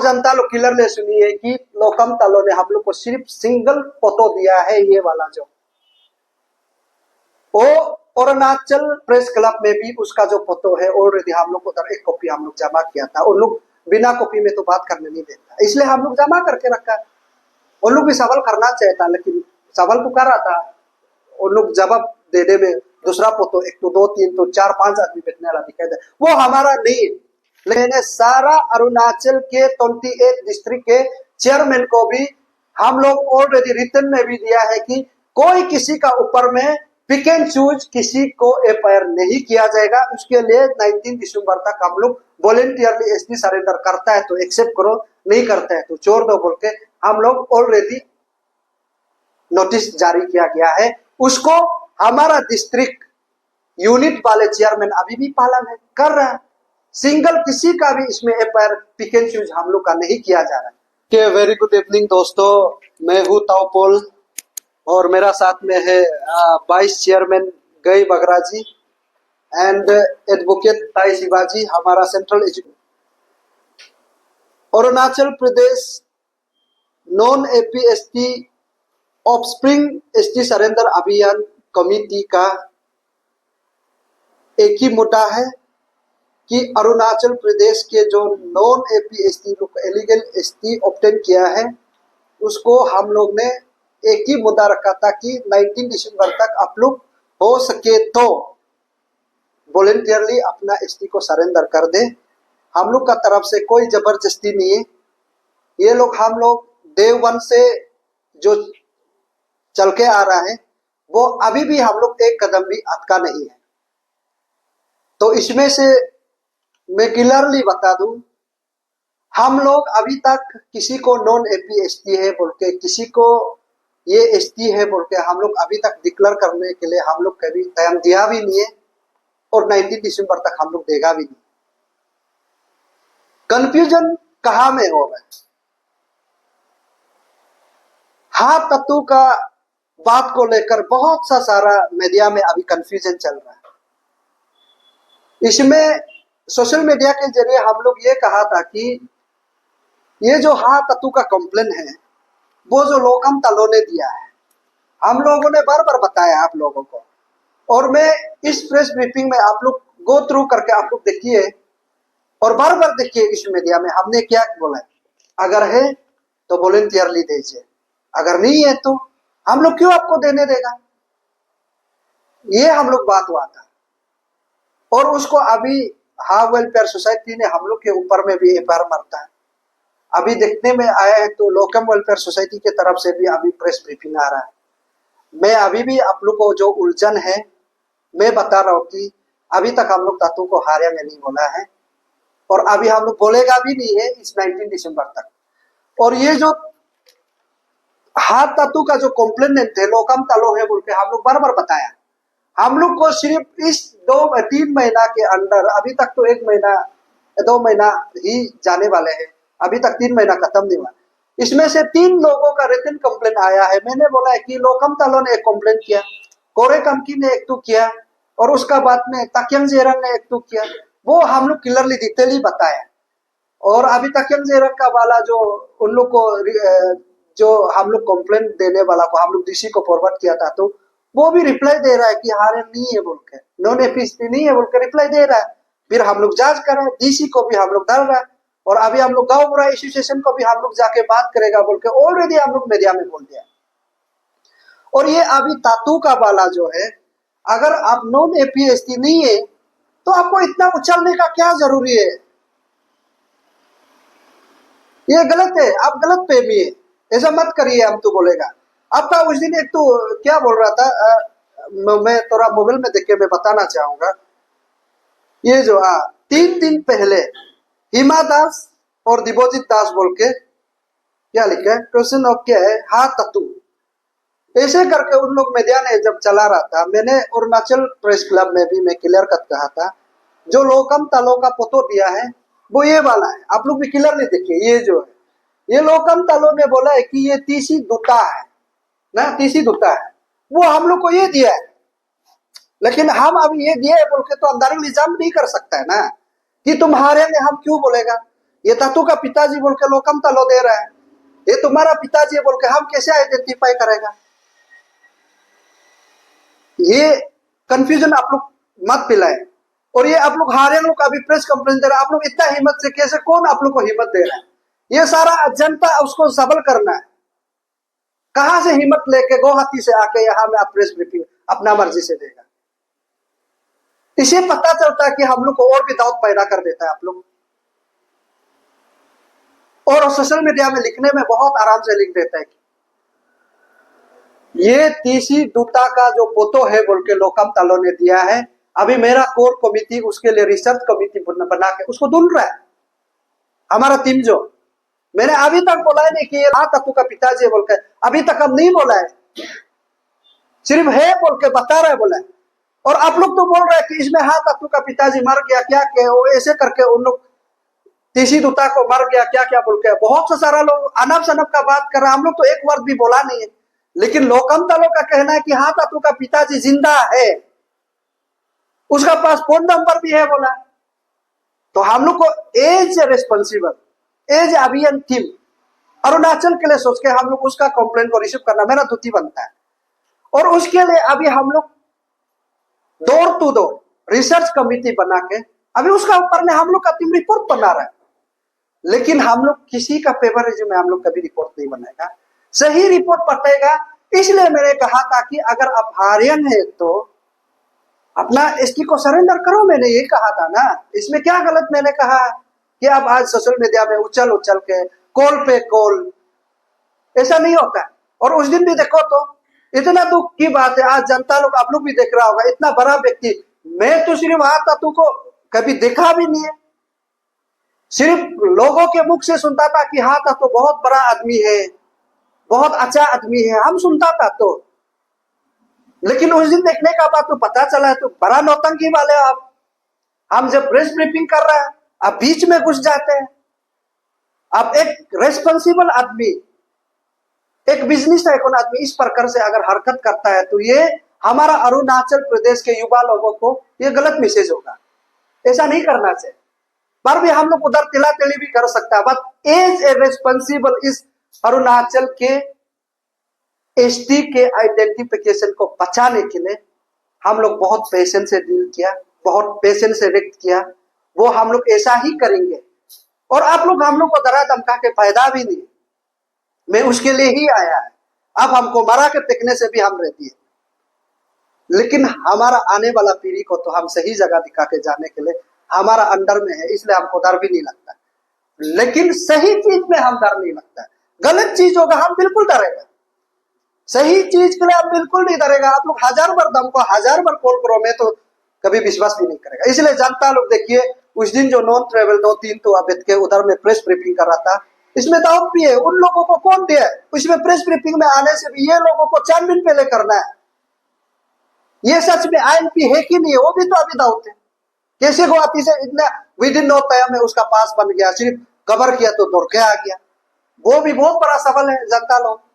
जनता लोग क्लियरली सुनिए कि लोकम तालो ने हम लोग को सिर्फ सिंगल फोटो दिया है, ये वाला जो वो अरुणाचल प्रेस क्लब में भी उसका जो फोटो है ऑलरेडी हम लोग उधर एक कॉपी हम लोग जमा किया था। उन लोग बिना कॉपी में तो बात करने नहीं देता, इसलिए हम लोग जमा करके रखा है। उन लोग भी सवाल करना चाहिए था, लेकिन सवाल तो कर रहा था, उन लोग जवाब देने में दूसरा फोटो एक तो 2 3 तो 4 5 आदमी बैठने वाला दिखाई दे, वो हमारा नहीं। लेकिन सारा अरुणाचल के 28 डिस्ट्रिक्ट के चेयरमैन को भी हम लोग ऑलरेडी रिटर्न में भी दिया है कि कोई किसी का ऊपर में पिक एंड चूज किसी को एफआईआर नहीं किया जाएगा। उसके लिए 19 दिसंबर तक हम लोग वॉलेंटियरली एसपी सरेंडर करता है तो एक्सेप्ट करो, नहीं करता है तो छोड़ दो बोल के हम लोग ऑलरेडी नोटिस जारी किया गया है। उसको हमारा डिस्ट्रिक्ट यूनिट वाले चेयरमैन अभी भी पालन है कर रहा है। सिंगल किसी का भी इसमें एफआईआर पिक एंड चूज हम लोग का नहीं किया जा रहा है। के वेरी गुड इवनिंग दोस्तों, मैं हूँ ताओपोल और मेरा साथ में है वाइस चेयरमैन गई बगरा जी एंड एडवोकेट ताई शिवाजी, हमारा central Arunachal Pradesh non APST offspring ST surrender अभियान कमेटी का एक ही मुद्दा है कि अरुणाचल प्रदेश के जो non APST illegal ST obtain किया है उसको हम लोग ने एक ही मुद्दा रखा था कि 19 दिसंबर तक आप लोग हो सके तो वॉलेंटियरली अपना एसटी को सरेंडर कर दे। हम लोग का तरफ से कोई जबरदस्ती नहीं है। ये लोग हम लोग डे 1 से जो चल के आ रहा है वो अभी भी हम लोग एक कदम भी अटका नहीं है। तो इसमें से मैं क्लियरली बता दूं, हम लोग अभी तक किसी को नॉन एपीएसटी है बोल के, किसी को ये एसटी है बोल के हम लोग अभी तक डिक्लेयर करने के लिए हम लोग कभी टाइम दिया भी नहीं है और 19 दिसंबर तक हम लोग देगा भी नहीं। कंफ्यूजन कहां में हो रहा है? हाँ तत्व का बात को लेकर बहुत सा सारा मीडिया में अभी कंफ्यूजन चल रहा है। इसमें सोशल मीडिया के जरिए हम लोग ये कहा था कि ये जो हाँ तत्व का कंप्लेन है वो जो लोकम तालो ने दिया है, हम लोगों ने बार बार बताया आप लोगों को, और मैं इस प्रेस ब्रीफिंग में आप लोग गो थ्रू करके आप लोग देखिए और बार बार देखिए इस मीडिया में हमने क्या बोला है। अगर है तो वॉलेंटियरली दीजिए, अगर नहीं है तो हम लोग क्यों आपको देने देगा, ये हम लोग बात हुआ था। और उसको अभी हाँ वेलफेयर सोसाइटी ने हम लोग के ऊपर में भी एफआईआर मरता है। अभी देखने में आया है तो लोकम वेलफेयर सोसाइटी के तरफ से भी अभी प्रेस ब्रीफिंग आ रहा है। मैं अभी भी आप लोग को जो उलझन है मैं बता रहा हूँ कि अभी तक हम लोग तत्व को हारे में नहीं बोला है और अभी हम लोग बोलेगा भी नहीं है इस 19 दिसंबर तक। और ये जो हाथ तत्व का जो कंप्लेनेंट है लोकम तालो है बोल के हम लोग बार बार बताया। हम लोग को सिर्फ इस 2-3 महीना के अंदर, अभी तक तो 1 महीना 2 महीना ही जाने वाले हैं, अभी तक 3 महीना खत्म नहीं हुआ, इसमें से 3 लोगों का रिटन कंप्लेन आया है। मैंने बोला है कि लोकम तालो ने एक कंप्लेन किया, कोरे कमकी ने एक तो किया और उसका बाद में तकियंग जेरंग ने एक तो किया। वो हम लोग क्लियरली डिटेली बताया। और अभी तकियंग जेरंग का वाला जो उन लोग को जो हम लोग कंप्लेन देने वाला को हम लोग डीसी को फॉरवर्ड किया था तो वो भी रिप्लाई दे रहा है कि हारे नहीं है बोल के, नॉन एपीएसटी नहीं है बोल के रिप्लाई दे रहा है। फिर हम लोग जांच कर रहे हैं, डीसी को भी हम लोग डाल रहा है और अभी हम लोग गांव बुरा एसोसिएशन को भी हम लोग जाके बात करेगा बोल के ऑलरेडी हम लोग मीडिया में बोल दिया। और ये अभी तातू का वाला जो है, अगर आप नॉन एपीएसटी नहीं है तो आपको इतना उछलने का क्या जरूरी है? ये गलत है, आप गलत फहमी है, ऐसा मत करिए। हम तो बोलेगा आपका उस दिन एक तो क्या बोल रहा था, मैं थोड़ा मोबाइल में देख के मैं बताना चाहूंगा। ये जो 3 दिन पहले हिमा दास और दिबोजित दास बोल के क्या लिखा है, क्वेश्चन ऑफ क्या है, हाँ तत्व ऐसे करके उन लोग मीडिया ने जब चला रहा था। मैंने अरुणाचल प्रेस क्लब में भी मैं क्लियर कट कहा था, जो लोकम तालो का फोटो दिया है वो ये वाला है, आप लोग भी क्लियरली देखिए। ये जो है ये लोकम तालो ने बोला है कि ये तीसी दूता है ना, तीसी दूता है, वो हम लोग को ये दिया है। लेकिन हम अब ये दिए बोल के तो अंदर इल्जाम नहीं कर सकता है ना कि तुम्हारे में हम क्यों बोलेगा। ये तातू का पिताजी बोल के लोकम तलो दे रहा है, ये तुम्हारा पिताजी है बोल के हम कैसे आइडेंटिफाई करेगा? ये कंफ्यूजन आप लोग मत पिलाए। और ये आप लोग हारे लोग अभी प्रेस कॉन्फ्रेंस दे रहे हैं, आप लोग इतना हिम्मत से कैसे, कौन आप लोग को हिम्मत दे रहा है? ये सारा जनता उसको सबल करना है। कहां से हिम्मत लेके गुवाहाटी से आके यहां में आप प्रेस ब्रीफिंग अपना मर्जी से देगा? इसे पता चलता है कि हम लोग को और भी डाउट पैदा कर देता है आप लोग। और सोशल मीडिया में लिखने में बहुत आराम से लिख देता है कि ये तीसी दूता का जो फोटो है बोल के लोकम तालो ने दिया है, अभी मेरा कोर कमिटी उसके लिए रिसर्च कमिटी बना के उसको ढूंढ रहा है। हमारा टीम जो, मैंने अभी तक बोला है नहीं कि ये तातू का पिताजी बोल के, अभी तक हम नहीं बोला है, सिर्फ है बोल के बता रहा है बोला है। और आप लोग तो बोल रहे हैं कि इसमें तातू का पिताजी मर गया क्या क्या, वो ऐसे करके उन लोग तीसी दूता को मर गया क्या क्या बोल के बहुत सा सारा लोग अनब शनब का बात कर रहा है। हम लोग तो एक वर्ड भी बोला नहीं है, लेकिन लोकम तालो का कहना है कि तातू का पिताजी जिंदा है, उसका पास फोन नंबर भी है बोला। तो हम लोग को एज रेस्पॉन्सिबल, एज अभियान टीम अरुणाचल के लिए सोच के हम लोग उसका कंप्लेंट को रिसीव करना मेरा ड्यूटी बनता है। और उसके लिए अभी हम लोग door to door research committee बना के अभी उसका ऊपर में हम लोग का टीम रिपोर्ट बना रहा है। लेकिन हम लोग किसी का फेवरिज्म में हम लोग कभी रिपोर्ट नहीं बनाएगा, सही रिपोर्ट पटेगा। इसलिए मैंने कहा था कि अगर आप हारियन है तो अपना एसटी को सरेंडर करो, मैंने ये कहा था ना, इसमें क्या गलत मैंने कहा कि आप आज सोशल मीडिया में उछल उछल के कॉल पे कॉल, ऐसा नहीं होता है। और उस दिन भी देखो तो इतना दुख की बात है, आज जनता लोग आप लोग भी देख रहा होगा, इतना बड़ा व्यक्ति, मैं तो सिर्फ तातू को कभी देखा भी नहीं है, सिर्फ लोगों के मुख से सुनता था कि तातू बहुत बड़ा आदमी है, बहुत अच्छा आदमी है, हम सुनता था तो। लेकिन उस दिन देखने का बाद तो पता चला है तो बड़ा नौटंकी वाले आप। हम जब प्रेस ब्रीफिंग कर रहे हैं आप बीच में घुस जाते हैं। आप एक रेस्पॉन्सिबल आदमी, एक बिजनेस टाइकून आदमी इस प्रकार से अगर हरकत करता है तो ये हमारा अरुणाचल प्रदेश के युवा लोगों को ये गलत मैसेज होगा, ऐसा नहीं करना चाहिए। पर भी हम लोग उधर तिला तिली भी कर सकता है, बट एज ए रेस्पॉन्सिबल इस अरुणाचल के एसटी के आइडेंटिफिकेशन को बचाने के लिए हम लोग बहुत पेशेंस से डील किया, बहुत पेशेंस से रिएक्ट किया, वो हम लोग ऐसा ही करेंगे। और आप लोग हम लोग को डरा धमका के फायदा भी नहीं, मैं उसके लिए ही आया है। अब हमको मरा के फेंकने से भी हम रहती है, लेकिन हमारा आने वाला पीढ़ी को तो हम सही जगह दिखा के जाने के लिए हमारा अंडर में है, इसलिए हमको डर भी नहीं लगता। लेकिन सही चीज में हम डर नहीं लगता, गलत चीज होगा हम बिल्कुल डरेगा, सही चीज के लिए आप बिल्कुल नहीं डरेगा। आप लोग 1000 बार दम को 1000 बार कॉल करो, मैं तो कभी विश्वास भी नहीं करेगा। इसलिए जनता लोग देखिए, उस दिन जो नॉन ट्रेवल 2-3 तो अबेद के उधर में प्रेस ब्रीफिंग कर रहा था, इसमें डाउट भी है उन लोगों को कौन दिया, इसमें प्रेस ब्रीफिंग में आने से भी ये लोगों को 4 दिन पहले करना है, ये सच में आईएनपी है कि नहीं है वो भी तो अभी डाउट है। कैसे गुवाहाटी से इतना विद इन नो टाइम में उसका पास बन गया, सिर्फ कवर किया तो दौड़ के आ गया, वो भी बहुत बड़ा सवाल है। जनता लोग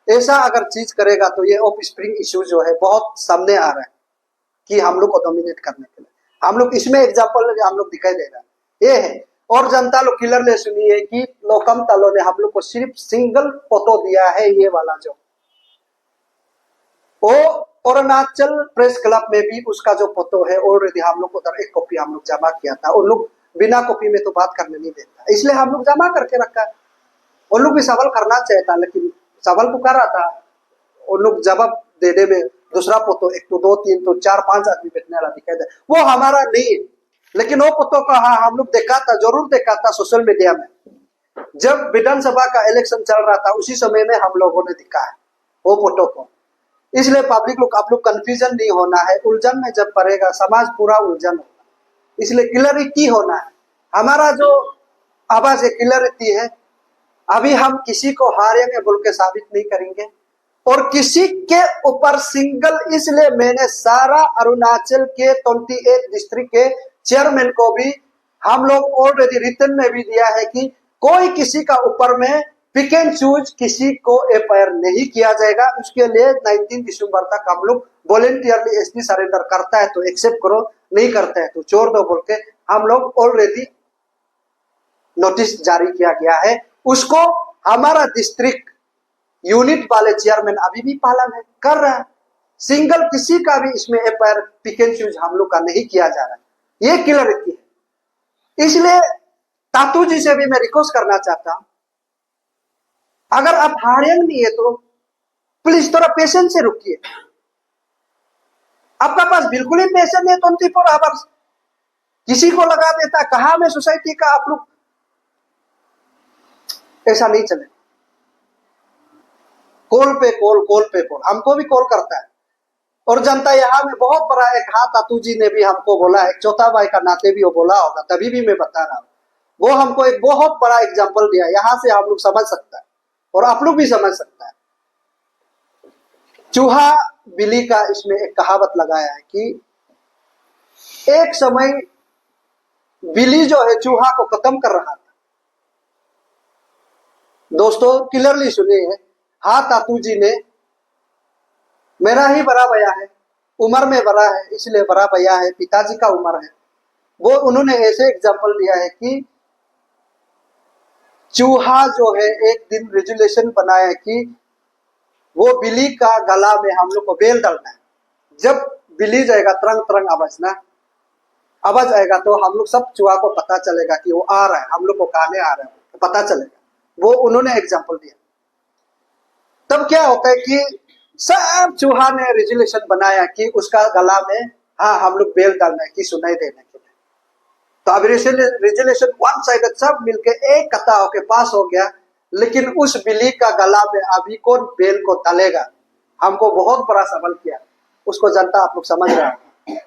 ऐसा अगर चीज करेगा तो ये ऑफ स्प्रिंग इश्यू जो है बहुत सामने आ रहा है कि हम लोग को डोमिनेट करने के लिए हम लोग इसमें एग्जाम्पल हम लोग दिखाई दे रहा ये है। और जनता लोग क्लियरली सुनिए कि लोकम तालो ने हम लोग को सिर्फ सिंगल फोटो दिया है, ये वाला जो वो अरुणाचल प्रेस क्लब में भी उसका जो फोटो है ऑलरेडी हम लोग उधर एक कॉपी हम लोग जमा किया था। उन लोग बिना कॉपी में तो बात करने नहीं देता, इसलिए हम लोग जमा करके रखा है। उन लोग भी सवाल करना चाहिए था, लेकिन सवाल तो कर रहा था, उन लोग जवाब देने में दूसरा फोटो 1 तो 2 3 तो 4 5 आदमी बैठने वाला दिखाई दे, वो हमारा नहीं है। लेकिन वो फोटो का हम लोग देखा था, जरूर देखा था सोशल मीडिया में, जब विधानसभा का इलेक्शन चल रहा था उसी समय में हम लोगों ने दिखा है वो फोटो को। इसलिए पब्लिक लोग आप लोग कंफ्यूजन नहीं होना है, उलझन में जब पड़ेगा समाज पूरा उलझन होगा, इसलिए क्लियरिटी होना है। हमारा जो आवाज है क्लियरिटी है, अभी हम किसी को हारेंगे बोल के साबित नहीं करेंगे और किसी के ऊपर सिंगल, इसलिए मैंने सारा अरुणाचल के 28 डिस्ट्रिक्ट के चेयरमैन को भी हम लोग ऑलरेडी रिटर्न में भी दिया है कि कोई किसी का ऊपर में पिक एंड चूज किसी को एफआईआर नहीं किया जाएगा। उसके लिए 19 दिसंबर तक हम लोग वॉलेंटियरली एसपी सरेंडर करता है तो एक्सेप्ट करो, नहीं करता है तो छोड़ दो बोल के हम लोग ऑलरेडी नोटिस जारी किया गया है, उसको हमारा डिस्ट्रिक्ट यूनिट वाले चेयरमैन अभी भी पालन है कर रहा है। सिंगल किसी का भी इसमें एफआईआर पिक एंड चूज हम लोग का नहीं किया जा रहा है, ये क्लियरिटी है। इसलिए तातू जी से भी मैं रिक्वेस्ट करना चाहता हूं, अगर आप हारियंग नहीं है तो प्लीज थोड़ा पेशेंस से रुकिए। आपका पास बिल्कुल ही पेशेंस नहीं है, 24 आवर्स किसी को लगा देता, कहा मैं सोसाइटी का आप लोग, ऐसा नहीं चले। कॉल पे कॉल हमको भी कॉल करता है, और जनता यहाँ में बहुत बड़ा एक हाथ तातू जी ने भी हमको बोला, एक चौथा भाई का नाते भी वो बोला होगा, तभी भी मैं बता रहा हूँ। वो हमको एक बहुत बड़ा एग्जाम्पल दिया, यहाँ से हम लोग समझ सकता है और आप लोग भी समझ सकता है। चूहा बिल्ली का इसमें एक कहावत लगाया है कि एक समय बिल्ली जो है चूहा को खत्म कर रहा था। दोस्तों क्लियरली सुनिए, हाँ तातू जी ने, मेरा ही बड़ा भैया है, उम्र में बड़ा है इसलिए बड़ा भैया है, पिताजी का उम्र है, वो उन्होंने ऐसे एग्जाम्पल दिया है कि चूहा जो है एक दिन रेजुलेशन बनाया कि वो बिल्ली का गला में हम लोग को बेल डालना है। जब बिल्ली जाएगा तरंग तरंग आवाज आएगा तो हम लोग सब चूहा को पता चलेगा कि वो आ रहा है, हम लोग को खाने आ रहा है, तो पता चलेगा। वो उन्होंने एग्जाम्पल दिया। तब क्या होता है कि सब चूहा ने रेजुलेशन बनाया कि उसका गला में हाँ हम लोग बेल डालना है कि सुनाई देने के लिए। तो अब रेजुलेशन वन साइडेड सब मिलके एक कथा होके पास हो गया, लेकिन उस बिल्ली का गला में अभी कौन बेल को डालेगा, हमको बहुत बड़ा सवाल किया। उसको जनता आप लोग समझ रहे हैं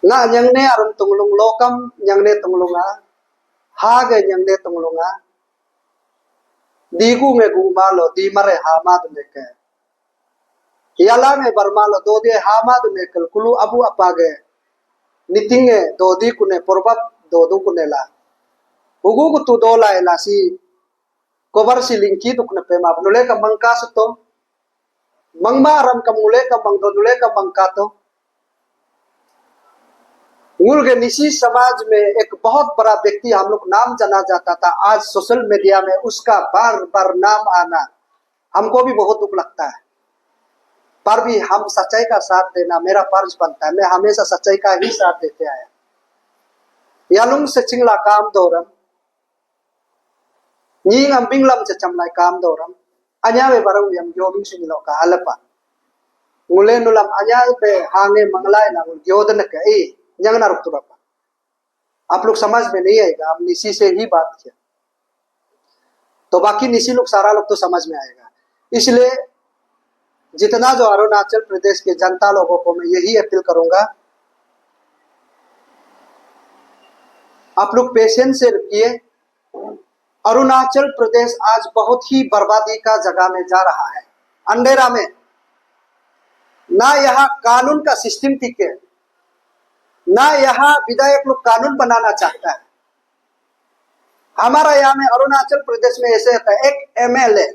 ना। यंगने अरुण तुंगलुंग लोकम यंगने तुंगलुंगा हागे यंगने तुंगलुंगा दीगू में गुमालो दी मरे हामाद नेके याला में बरमालो दो दे हामाद नेकल कुलू अबू अपागे नितिंगे दो दी कुने पुरबत दो दू कुने ला हुगू को तू दो लाए लासी कोबर सिलिंकी तुकने पे मापनुले का मंका सतो मंगमा रम कमुले का मंगदोनुले का मंका तो के निशी समाज में एक बहुत बड़ा व्यक्ति हम लोग नाम जाना जाता था, आज सोशल मीडिया में उसका बार बार नाम आना हमको भी बहुत दुख लगता है, पर भी हम सच्चाई का साथ देना मेरा फर्ज बनता है। मैं हमेशा सच्चाई का ही साथ देते आया। यालुंग से चिंगला काम दोरम नींग अम्बिंगलम से चमलाई काम दोरम अन्या वे बरंग यम योबिंग सिंगलो का अलपा मुले नुलम अन्या पे हांगे मंगलाय ना योदन के ए जंगना रुक आप लोग समझ में नहीं आएगा। हम निशी से ही बात किया तो बाकी निशी लोग सारा लोग तो समझ में आएगा। इसलिए जितना जो अरुणाचल प्रदेश के जनता लोगों को मैं यही अपील करूंगा, आप लोग पेशेंस से रुकिए। अरुणाचल प्रदेश आज बहुत ही बर्बादी का जगह में जा रहा है, अंधेरा में। ना यहाँ कानून का सिस्टम ठीक है, ना यहाँ विधायक लोग कानून बनाना चाहता है। हमारा यहाँ में अरुणाचल प्रदेश में ऐसे होता है, एक MLA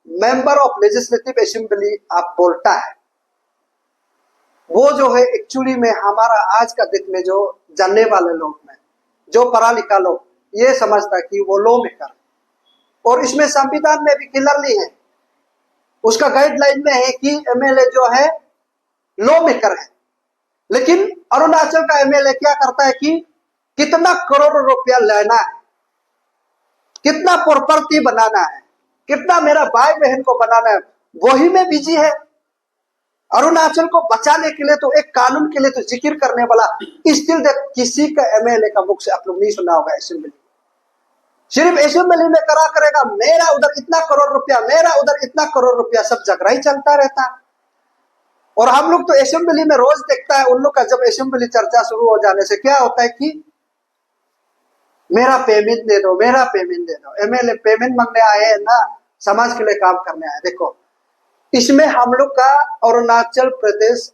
member of legislative assembly आप बोलता है, वो जो है एक्चुअली में हमारा आज का दिन में जो जानने वाले लोग में जो पढ़ा लिखा लोग ये समझता है कि वो लॉ मेकर, और इसमें संविधान में भी क्लियरली है, उसका गाइडलाइन में है कि एमएलए जो है लॉ मेकर है। लेकिन अरुणाचल का एमएलए क्या करता है कि कितना करोड़ रुपया लेना है, कितना प्रॉपर्टी बनाना है, कितना मेरा भाई बहन को बनाना है, वही में बिजी है। अरुणाचल को बचाने के लिए तो एक कानून के लिए तो जिक्र करने वाला स्टिल किसी का एमएलए का मुख से आप लोग नहीं सुना होगा। असेंबली सिर्फ असेंबली में करा करेगा मेरा उधर इतना करोड़ रुपया, मेरा उधर इतना करोड़ रुपया, सब जगह ही चलता रहता है। और हम लोग तो असेंबली में रोज देखता है उन लोग का, जब असेंबली चर्चा शुरू हो जाने से क्या होता है कि मेरा पेमेंट दे दो, मेरा पेमेंट दे दो। एमएलए पेमेंट मांगने आए हैं ना, समाज के लिए काम करने आए। देखो इसमें हम लोग का Arunachal Pradesh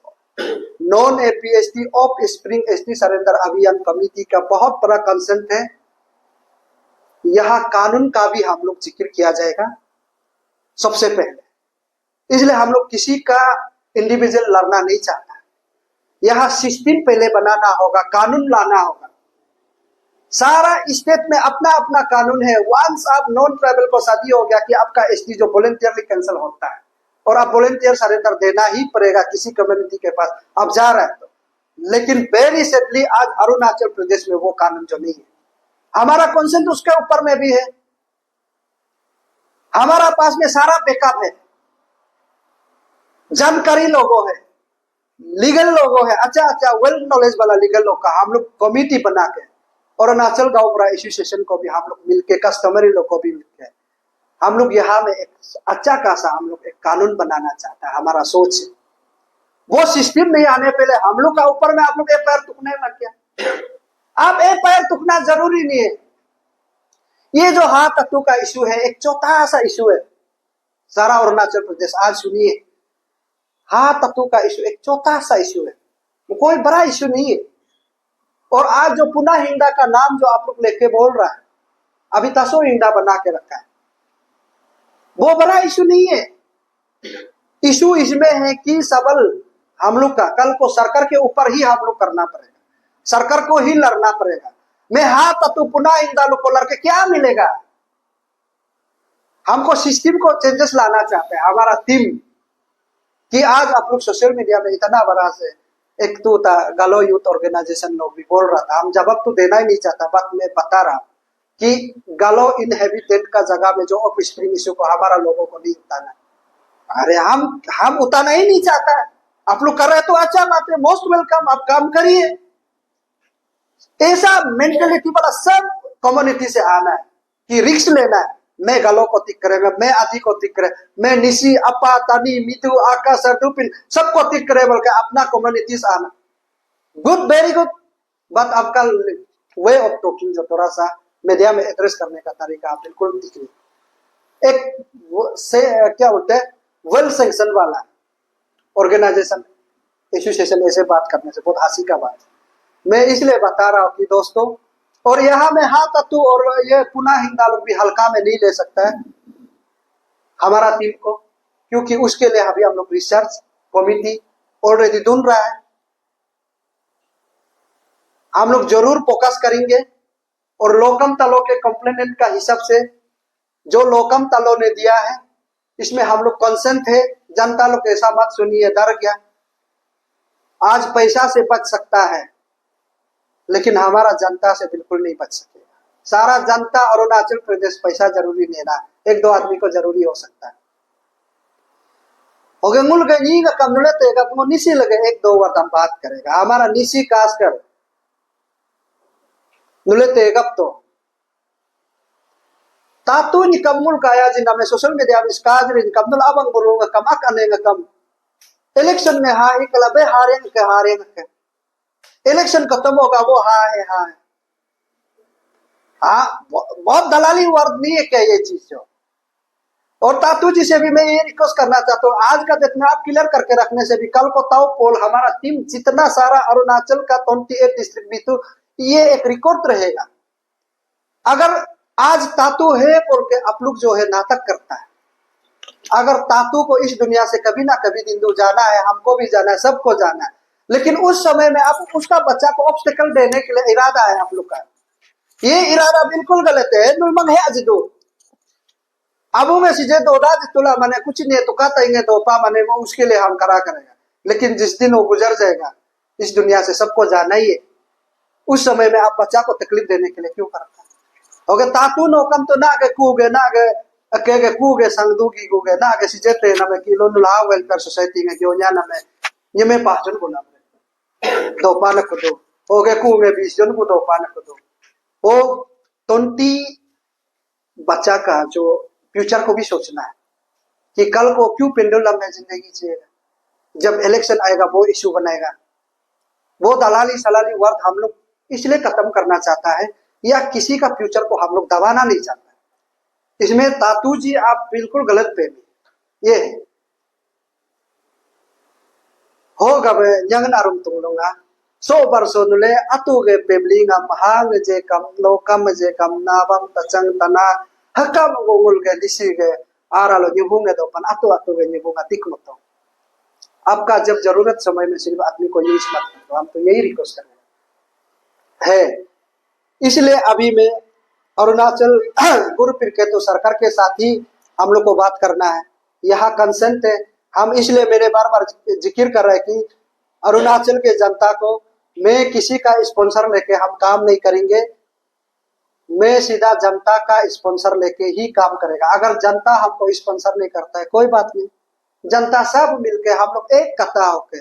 non APST of spring ST surrender अभियान कमेटी का बहुत बड़ा कंसेंट है। यहाँ कानून का भी हम लोग जिक्र किया जाएगा सबसे पहले। इसलिए हम लोग किसी का इंडिविजुअल लड़ना नहीं चाहता, यहाँ सिस्टम पहले बनाना होगा, कानून लाना होगा। सारा स्टेट में अपना अपना कानून है। वंस आप नॉन ट्राइबल को शादी हो गया कि आपका एसटी जो वॉलंटियरली कैंसिल होता है और आप वॉलंटियर सरेंडर देना ही पड़ेगा किसी कम्युनिटी के पास आप जा रहे हैं तो। लेकिन वेरी सैडली आज अरुणाचल प्रदेश में वो कानून जो नहीं है। हमारा कॉन्सेंट उसके ऊपर में भी है, हमारा पास में सारा बैकअप है, जानकारी लोगों है, लीगल लोगों है, अच्छा वेल नॉलेज वाला लीगल लोग का हम लोग कमिटी बना के अरुणाचल गांव एसोसिएशन को भी हम लोग मिलके, कस्टमरी लोग को भी मिलके हम लोग यहाँ में एक अच्छा खासा हम लोग एक कानून बनाना चाहता है। हमारा सोच है वो सिस्टम नहीं आने पहले हम लोग का ऊपर में आप लोग एक पैर तुकने लग गया। अब एक पैर तुकना जरूरी नहीं है। ये जो हाँ तत्व का इशू है एक छोटा सा इशू है सारा अरुणाचल प्रदेश। आज सुनिए, हाँ तत्व का इशू एक छोटा सा इशू है, वो कोई बड़ा इशू नहीं है। और आज जो पुनः हिंदा का नाम जो आप लोग लेके बोल रहा है, अभी तसो हिंदा बना के रखा है, वो बड़ा इशू नहीं है। इशू इसमें है कि सबल हम लोग का कल को सरकार के ऊपर ही हम लोग करना पड़ेगा, सरकार को ही लड़ना पड़ेगा। मैं हाँ तत्व पुनः हिंदा लोग को लड़के क्या मिलेगा? हमको सिस्टम को चेंजेस लाना चाहते हैं। हमारा टीम कि आज आप लोग सोशल मीडिया में इतना बड़ा से एक तो था गालो यूथ ऑर्गेनाइजेशन लोग भी बोल रहा था, हम जवाब तो देना ही नहीं चाहता, बट मैं बता रहा कि गालो इनहेबिटेड का जगह में जो ऑफ स्प्रिंग इशू को हमारा लोगों को नहीं उतारना। अरे हम उतारना ही नहीं चाहता है। आप लोग कर रहे तो अच्छा बात है, मोस्ट वेलकम, आप काम करिए। ऐसा मेंटेलिटी वाला सब कम्युनिटी से आना है कि रिस्क लेना है। मैं गालो को तिक करेगा, मैं आदि को तिक करे, मैं निशी अपा तानी मितु आकाश दुपिन सबको तिक करे बोल के अपना कम्युनिटी से आना गुड, वेरी गुड। बट आपका वे ऑफ टॉकिंग जो थोड़ा सा मीडिया में एड्रेस करने का तरीका बिल्कुल ठीक नहीं। एक से क्या बोलते हैं वेल सैंक्शन वाला ऑर्गेनाइजेशन एसोसिएशन ऐसे बात करने से बहुत हंसी का बात है। मैं इसलिए बता रहा हूँ कि दोस्तों, और यहाँ में हाँ तत्व और ये पुनः हिंदा लोग भी हल्का में नहीं ले सकता है हमारा टीम को, क्योंकि उसके लिए अभी हम लोग रिसर्च कमिटी ऑलरेडी ढूंढ रहा है। हम लोग जरूर फोकस करेंगे और लोकम तलो के कंप्लेनेंट का हिसाब से जो लोकम तलो ने दिया है इसमें हम लोग कंसेंट है। जनता लोग ऐसा मत सुनिए डर गया, आज पैसा से बच सकता है लेकिन हमारा जनता से बिल्कुल नहीं बच सकेगा। सारा जनता अरुणाचल प्रदेश पैसा जरूरी लेना, एक दो आदमी को जरूरी हो सकता है। हो गए मुल गई का कमरे तेगा तुम निशी लगे एक दो बार हम बात करेगा हमारा निशी खास कर नुले तेगप तो तातु नि कमुल काया जिना में सोशल मीडिया में इसकाज रे कमुल अबंग बोलूंगा कम अकनेगा कम इलेक्शन में हाँ एक लबे हारेंगे के इलेक्शन खत्म होगा वो हाँ है हाँ बहुत दलाली वर्ग नहीं है क्या ये चीज जो। और तातू जी से भी मैं ये रिक्वेस्ट करना चाहता हूँ, आज का डेट में आप क्लियर करके रखने से भी कल को ताऊ पोल हमारा टीम जितना सारा अरुणाचल का 28 डिस्ट्रिक्ट बीतू ये एक रिकॉर्ड रहेगा। अगर आज तातू है बोल के आप लोग जो है नाटक करता है, अगर तातू को इस दुनिया से कभी ना कभी दिन जाना है, हमको भी जाना है, सबको जाना है, लेकिन उस समय में आप उसका बच्चा को ऑब्स्टेकल देने के लिए इरादा है आप लोग का, ये इरादा बिल्कुल गलत है। नुलमंग है आज दो अबू में सीधे दो राज तुला मने कुछ नहीं तो कहते तो पा मने वो उसके लिए हम करा करेगा, लेकिन जिस दिन वो गुजर जाएगा इस दुनिया से सबको जाना ही है, उस समय में आप बच्चा को तकलीफ देने के लिए क्यों करता है? ओके तातू नो कम तो ना के कूगे ना के के कूगे संगदूगी कूगे ना के सीजेते ना में किलो नुला वेलफेयर सोसाइटी में क्यों ना में ये मैं पाचन को ना दो पान को दो ओके कूगे 20 जन को दो पान को दो। वो 20 बच्चा का जो फ्यूचर को भी सोचना है कि कल को क्यों पेंडुलम में जिंदगी जिएगा, जब इलेक्शन आएगा वो इश्यू बनाएगा। वो दलाली सलाली वर्ग हम लोग इसलिए खत्म करना चाहता है या किसी का फ्यूचर को हम लोग दबाना नहीं चाहता है। इसमें तातू जी आप बिल्कुल गलत पे ये हो गए यंग नारुम तुम लोगा सो बरसो नुले अतुगे पेबलिंग महांग जे कम लो कम जे कम नाबम तचंग तना हकम गोमुल के दिसी के आरालो निबुंगे तो पन अतु के निबुंगा तिक मत। आपका जब जरूरत समय में सिर्फ आदमी को यूज मत करो, हम तो यही रिक्वेस्ट कर रहे हैं। इसलिए अभी मैं अरुणाचल गुरुपीर के तो सरकार के साथ ही हम लोग को बात करना है, यहाँ कंसेंट है। हम इसलिए मेरे बार बार जिक्र कर रहे हैं कि अरुणाचल के जनता को मैं किसी का स्पॉन्सर लेके हम काम नहीं करेंगे, मैं सीधा जनता का स्पॉन्सर लेके ही काम करेगा। अगर जनता हमको स्पॉन्सर नहीं करता है कोई बात नहीं, जनता सब मिलके हम लोग एक कथा होके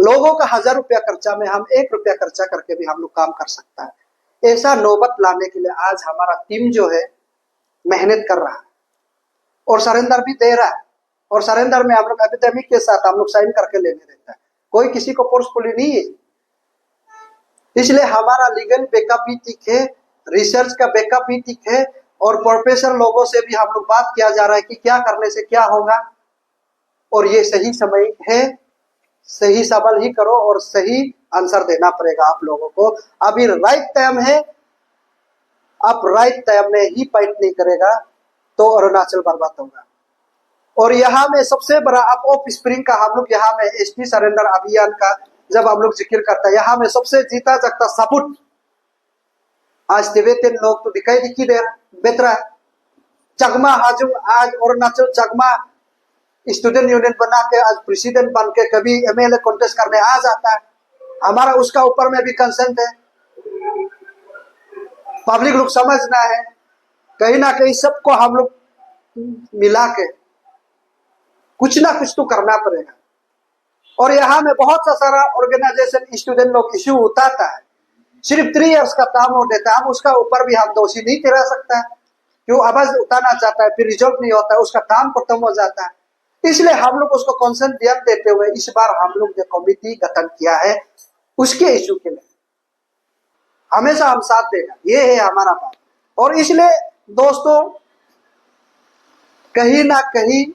लोगों का 1000 रुपया खर्चा में हम 1 रुपया खर्चा करके भी हम लोग काम कर सकता है। ऐसा नौबत लाने के लिए आज हमारा टीम जो है मेहनत कर रहा है और सरेंडर भी दे रहा है, और सरेंडर में हम लोग एपिडेमिक के साथ हम लोग साइन करके लेने देता है, कोई किसी को फोर्सफुली नहीं है। इसलिए हमारा लीगल बैकअप भी ठीक है, रिसर्च का बैकअप भी ठीक है, और प्रोफेसर लोगों से भी हम लोग बात किया जा रहा है कि क्या करने से क्या होगा, और ये सही समय है, सही सवाल ही करो और सही आंसर देना पड़ेगा आप लोगों को। अभी राइट टाइम है, आप राइट टाइम में ही फाइट नहीं करेगा तो अरुणाचल बर्बाद होगा। और यहाँ में सबसे बड़ा आप ऑफ स्प्रिंग का हम लोग यहाँ में एसटी सरेंडर अभियान का जब हम लोग जिक्र करता है, यहाँ में सबसे जीता जागता सबूत आज तिब्बतियन लोग तो दिखाई दे बेतरा है। चकमा हाजुम आज अरुणाचल चकमा स्टूडेंट यूनियन बना के आज प्रेसिडेंट बन के कभी एमएलए कॉन्टेस्ट करने आ जाता है, हमारा उसका ऊपर में भी कंसेंट है। पब्लिक लोग समझना है, कहीं ना कहीं सबको हम लोग मिला के कुछ ना कुछ तो करना पड़ेगा। और यहाँ में बहुत सा सारा ऑर्गेनाइजेशन स्टूडेंट लोग इश्यू उठाता है, सिर्फ 3 इयर्स का काम हो देता है, हम उसका ऊपर भी हम दोषी नहीं ठहरा सकता है, क्यों आवाज उठाना चाहता है फिर रिजल्ट नहीं होता है, उसका काम खत्म हो जाता है। इसलिए हम लोग उसको कॉन्सेंट ध्यान देते हुए इस बार हम लोग जो कमिटी गठन किया है उसके इश्यू के लिए हमेशा हम साथ देगा, ये है हमारा बात। और इसलिए दोस्तों कहीं ना कहीं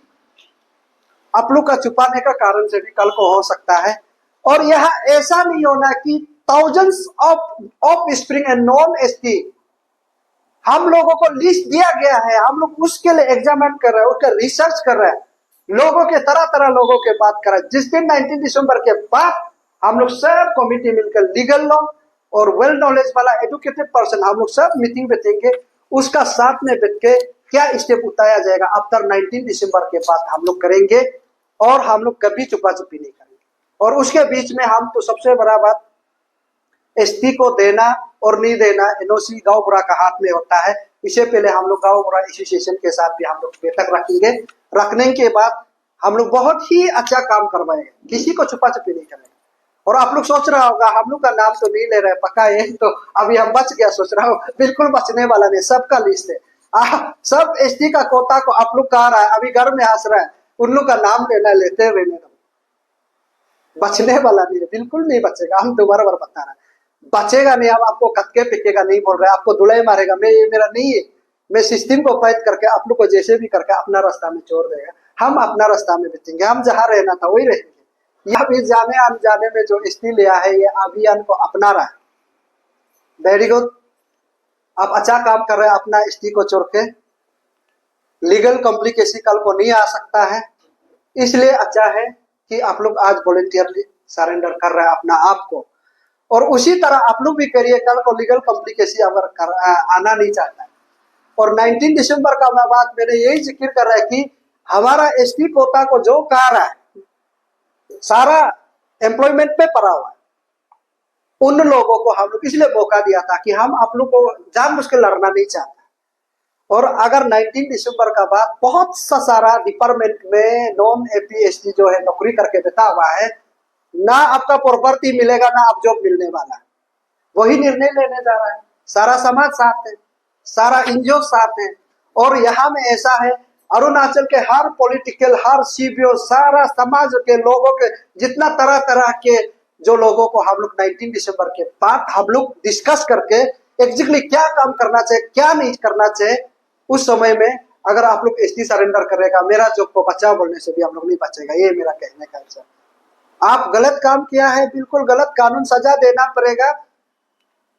आप लोग का छुपाने का कारण से भी कल को हो सकता है, और यह ऐसा नहीं होना कि thousands of spring and non ST हम लोगों को लिस्ट दिया गया है, हम लोग उसके लिए एग्जामिन कर रहे हैं, उसका रिसर्च कर रहे हैं, लोगों के तरह तरह लोगों के बात कर रहे हैं। जिस दिन 19 दिसंबर के बाद हम लोग सब कमिटी मिलकर लीगल लोग और वेल नॉलेज वाला एजुकेटेड पर्सन हम लोग सब मीटिंग बैठेंगे, उसका साथ में बैठ के क्या स्टेप उठाया जाएगा आफ्टर 19 दिसंबर के बाद हम लोग करेंगे, और हम लोग कभी छुपा छुपी नहीं करेंगे। और उसके बीच में हम तो सबसे बड़ा बात एसटी को देना और नहीं देना एनओसी गांव बुरा का हाथ में होता है। इससे पहले हम लोग गांव बुरा एसोसिएशन के साथ भी हम लोग बैठक रखेंगे, रखने के बाद हम लोग बहुत ही अच्छा काम करवाएंगे, किसी को छुपा छुपी नहीं करेंगे। और आप लोग सोच रहा होगा हम लोग का नाम तो नहीं ले रहे पक्का है, तो अभी हम बच गया, सोच रहा हूँ बिल्कुल बचने वाला नहीं, सबका लिस्ट है। सब एसटी का कोटा को आप लोग कह रहा है, अभी घर में हंस रहा है, उन लोग का नाम लेना लेते रहने दो, बचने वाला नहीं है, बिल्कुल नहीं बचेगा। हम दोबारा बार बता रहे हैं बचेगा नहीं, हम आपको कटके पिकेगा नहीं बोल रहे, आपको दुलाई मारेगा, मैं ये मेरा नहीं है, मैं सिस्टम को फाइट करके आप लोग को जैसे भी करके अपना रास्ता में छोड़ देगा, हम अपना रास्ता में बेचेंगे, हम जहाँ रहना था वही रहेंगे। यह भी जाने अनजाने में जो एसटी लिया है ये अभियान को अपना रहा है, वेरी गुड, आप अच्छा काम कर रहे हैं, अपना एसटी को छोड़ के लीगल कॉम्प्लिकेशन कल को नहीं आ सकता है, इसलिए अच्छा है कि आप लोग आज वॉलंटियरली सरेंडर कर रहे हैं अपना आप को, और उसी तरह आप लोग भी करिए, कल को लीगल कॉम्प्लिकेशन अगर आना नहीं चाहता है। और 19 दिसंबर का मैं बात मैंने यही जिक्र कर रहा है कि हमारा एसटी कोटा को जो कह रहा है सारा एम्प्लॉयमेंट पे पड़ा हुआ है, उन लोगों को हम लोग इसलिए मौका दिया था कि हम आप लोग को जानबूझ के लड़ना नहीं चाहता। और अगर 19 दिसंबर का बाद बहुत सा सारा डिपार्टमेंट में नॉन एपीएसटी जो है नौकरी करके बैठा हुआ है, ना आपका प्रॉपर्टी मिलेगा ना आप जॉब मिलने वाला है, वही निर्णय लेने जा रहा है, सारा समाज साथ है, सारा एनजीओ साथ है। और यहाँ में ऐसा है अरुणाचल के हर पॉलिटिकल हर सीबीओ सारा समाज के लोगों के जितना तरह तरह के जो लोगों को हम लोग 19 दिसंबर के बाद हम लोग डिस्कस करके एग्जैक्टली क्या काम करना चाहिए क्या नहीं करना चाहिए, उस समय में अगर आप लोग एसटी सरेंडर करेगा मेरा जॉब को बचाओ बोलने से भी हम लोग नहीं बचेगा, ये मेरा कहने का है। आप गलत काम किया है, बिल्कुल गलत, कानून सजा देना पड़ेगा,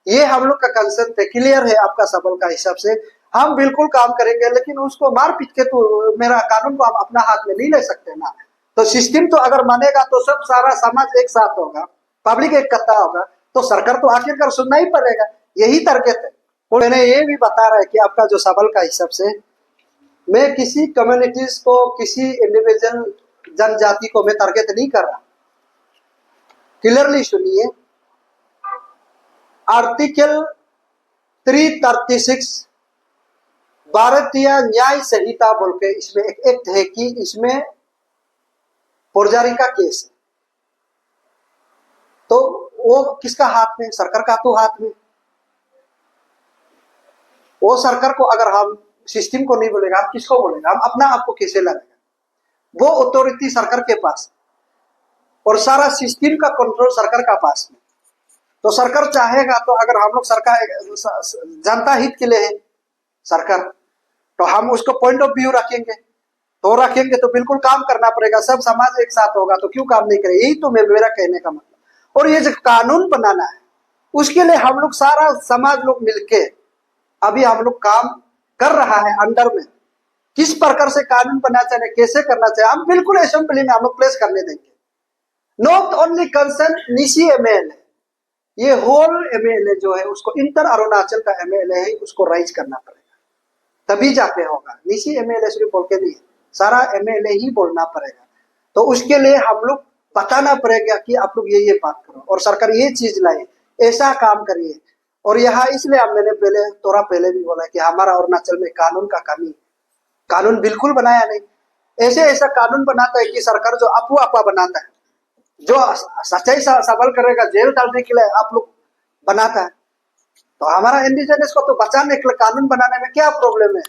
ये हम लोग का कंसेप्ट है, क्लियर है आपका सवाल का हिसाब से, हम बिल्कुल काम करेंगे, लेकिन उसको मार पीट के तो मेरा कानून को हम अपना हाथ में नहीं ले सकते ना। तो सिस्टम तो अगर मानेगा तो सब सारा समाज एक साथ होगा, पब्लिक एक कत्ता होगा, तो सरकार तो आखिरकार सुनना ही पड़ेगा। यही टारगेट है। और मैंने ये भी बता रहा है कि आपका जो सवाल का हिसाब से मैं किसी कम्युनिटीज को, किसी इंडिविजुअल जनजाति को मैं टारगेट नहीं कर रहा। क्लियरली सुनिए, आर्टिकल 336 भारतीय न्याय संहिता बोल के इसमें एक एक्ट है कि इसमें फौजदारी का केस है। तो वो किसका हाथ में? सरकार का तो हाथ में। वो सरकार को अगर हम सिस्टम को नहीं बोलेगा, हम किसको बोलेगा? हम अपना आप को कैसे लगाएगा? वो अथॉरिटी सरकार के पास और सारा सिस्टम का कंट्रोल सरकार का पास में। तो सरकार चाहेगा तो अगर हम लोग सरकार जनता हित के लिए है सरकार, तो हम उसको पॉइंट ऑफ व्यू रखेंगे तो बिल्कुल काम करना पड़ेगा। सब समाज एक साथ होगा तो क्यों काम नहीं करेगा? यही तो मेरा कहने का मतलब। और ये जो कानून बनाना है उसके लिए हम लोग सारा समाज लोग मिलके अभी हम लोग काम कर रहा है अंडर में। किस प्रकार से कानून बनना चाहिए, कैसे करना चाहिए, हम बिल्कुल असेंबली में हम लोग प्लेस करने देंगे। Not only concern Nishi MLA, ये होल एमएलए जो है उसको इंटर अरुणाचल का एमएलए है उसको राइज करना पड़ेगा, तभी जाके होगा। निशी एमएलए सिर्फ बोल के नहीं, सारा एमएलए ही बोलना पड़ेगा। तो उसके लिए हम लोग बताना पड़ेगा कि आप लोग ये बात करो और सरकार ये चीज लाए, ऐसा काम करिए। और यहाँ इसलिए मैंने थोड़ा पहले भी बोला कि हमारा अरुणाचल में कानून का कमी, कानून बिल्कुल बनाया नहीं। ऐसे ऐसा कानून बनाता है कि सरकार जो अफवाह बनाता है, जो सच्चाई सवाल करेगा जेल डालने के लिए आप लोग बनाता है। तो हमारा इंडिजिनस को तो बचाने के लिए कानून बनाने में क्या प्रॉब्लम है?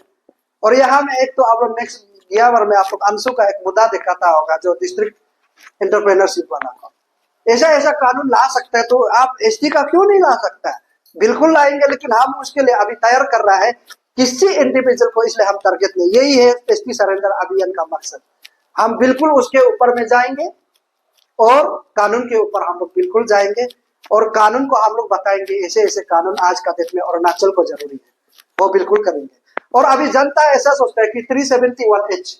और यहाँ में एक तो आप लोग नेक्स्ट ईयर में आप लोग अंशु का एक मुद्दा दिखाता होगा जो डिस्ट्रिक्ट एंटरप्रेन्योरशिप वाला का, ऐसा ऐसा कानून ला सकता है तो आप एसटी का क्यों नहीं ला सकता है? बिल्कुल लाएंगे, लेकिन हम उसके लिए अभी तैयार कर रहा है किसी इंडिविजुअल को, इसलिए हम टारगेट नहीं। यही है एसटी सरेंडर अभियान का मकसद। हम बिल्कुल उसके ऊपर में जाएंगे और कानून के ऊपर हम लोग बिल्कुल जाएंगे और कानून को हम लोग बताएंगे ऐसे ऐसे कानून आज का डेट में अरुणाचल को जरूरी है, वो बिल्कुल करेंगे। और अभी जनता ऐसा सोचता है कि 371H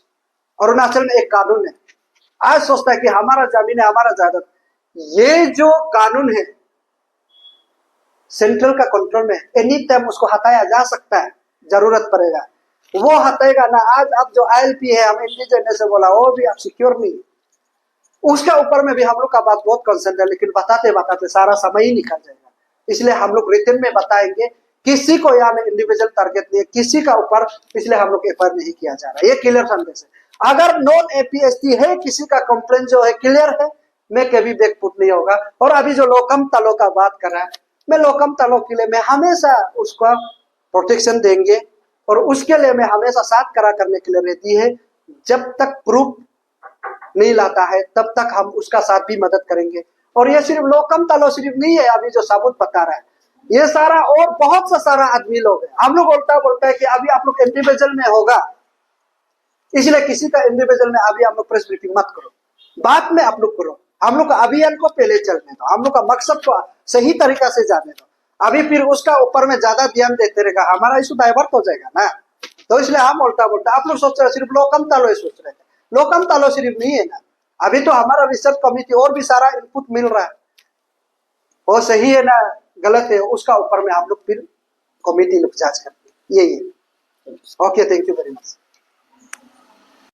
अरुणाचल में एक कानून है, आज सोचता है कि हमारा जमीन है, हमारा जायदाद। ये जो कानून है सेंट्रल का कंट्रोल में, एनी टाइम उसको हटाया जा सकता है, जरूरत पड़ेगा वो हटाएगा ना। आज अब जो ILP है, हम इंडिजिनस से बोला, वो भी अब सिक्योर नहीं, उसके ऊपर में भी हम लोग का बात बहुत कंसर्न है, लेकिन बताते बताते सारा समय ही निकल जाएगा। इसलिए हम लोग रिटर्न में बताएंगे, किसी को यहाँ में इंडिविजुअल टारगेट नहीं है किसी का ऊपर, इसलिए हम लोग एफआईआर नहीं किया जा रहा है। ये क्लियर संदेश है। अगर नॉन APST है, किसी का कंप्लेंट जो है क्लियर है, मैं कभी बैकफुट नहीं होगा। और अभी जो लोकम तलो का बात कर रहा है, मैं लोकम तलो के लिए मैं हमेशा उसको प्रोटेक्शन देंगे और उसके लिए मैं हमेशा साथ करा करने के लिए रहती है। जब तक प्रूफ नहीं लाता है तब तक हम उसका साथ भी मदद करेंगे। और ये सिर्फ लोकम तलो सिर्फ नहीं है, अभी जो सबूत बता रहा है ये सारा और बहुत सा सारा आदमी लोग है। हम लोग उल्टा बोलता है कि अभी आप लोग इंडिविजुअल में होगा, इसलिए किसी का इंडिविजुअल में अभी आप लोग प्रेस ब्रीफिंग मत करो, बाद में आप लोग करो। हम लोग का अभियान को पहले चलने दो, हम लोग का मकसद को सही तरीका से जाने दो। अभी फिर उसका ऊपर में ज्यादा ध्यान देते रहेगा, हमारा इशू डाइवर्ट हो जाएगा ना। तो इसलिए हम उल्टा बोलते, आप लोग सोच रहे सिर्फ लोकम तालो सोच रहे थे, लोकम तालो सिर्फ नहीं है ना। अभी तो हमारा रिसर्च कमिटी और भी सारा इनपुट मिल रहा है, वो सही है ना गलत है, उसका ऊपर में हम लोग फिर कमिटी लोग जांच करते हैं। यही है। Okay, thank you very much.